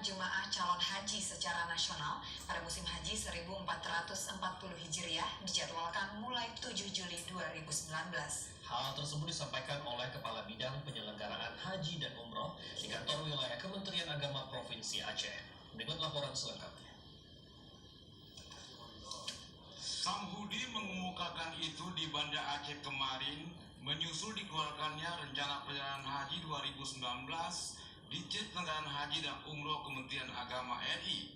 jemaah calon haji secara nasional pada musim haji 1440 Hijriah dijadwalkan mulai 7 Juli 2019. Hal tersebut disampaikan oleh Kepala Bidang Penyelenggaraan Haji dan Umroh di Kantor Wilayah Kementerian Agama Provinsi Aceh. Berikut laporan selengkapnya. Samhudi mengemukakan itu di Banda Aceh kemarin menyusul dikeluarkannya rencana perjalanan haji 2019 di Penyelenggaraan Haji dan Umroh Kementerian Agama RI.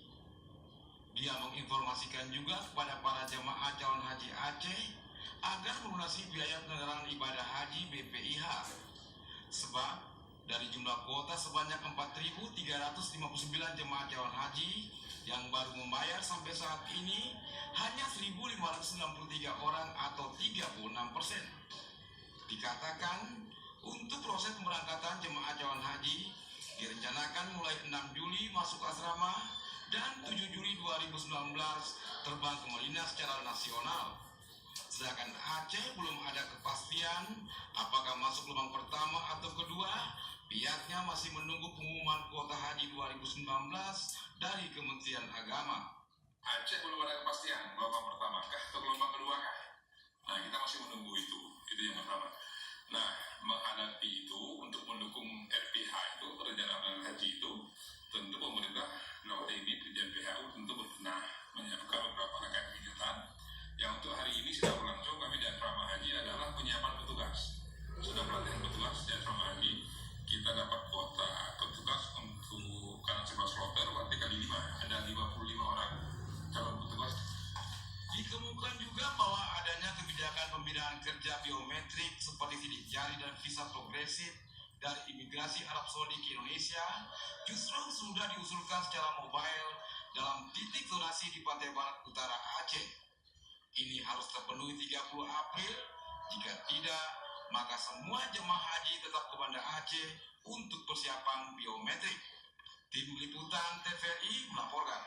Dia menginformasikan juga kepada para jemaah calon haji Aceh agar melunasi biaya penyelenggaraan ibadah haji BPIH. Sebab dari jumlah kuota sebanyak 4.359 jemaah calon haji yang baru membayar sampai saat ini hanya 1.593 orang atau 36%. Dikatakan untuk proses pemberangkatan jemaah calon haji direncanakan mulai 6 Juli masuk asrama dan 7 Juli 2019 terbang ke Madinah secara nasional. Sedangkan Aceh belum ada kepastian apakah masuk gelombang pertama atau kedua. Pihaknya masih menunggu pengumuman kuota haji 2019 dari Kementerian Agama. Aceh belum ada kepastian gelombang pertama kah atau gelombang kedua kah? Nah, kita masih menunggu itu yang pertama. Nah, menghadapi itu untuk mendukung RPH itu, rencana haji itu, tentu pemerintah lewat ini Dirjen PHU tentu berbenah menyiapkan beberapa rangkaian kegiatan yang untuk hari ini sudah berlangsung. Kami di asrama haji adalah penyiapan petugas, sudah pelatihan petugas di asrama haji. Kita dapat kuota petugas untuk karena 11 kloter berarti kali 5 ada 55 orang calon petugas. Ditemukan juga bahwa adanya kebijakan pembinaan kerja biometrik seperti sidik jari dan visa progresif dari imigrasi Arab Saudi ke Indonesia justru sudah diusulkan secara mobile dalam titik zonasi di pantai barat utara Aceh. Ini harus terpenuhi 30 April. Jika tidak, maka semua jemaah haji tetap ke Banda Aceh untuk persiapan biometrik. Tim Liputan TVRI melaporkan.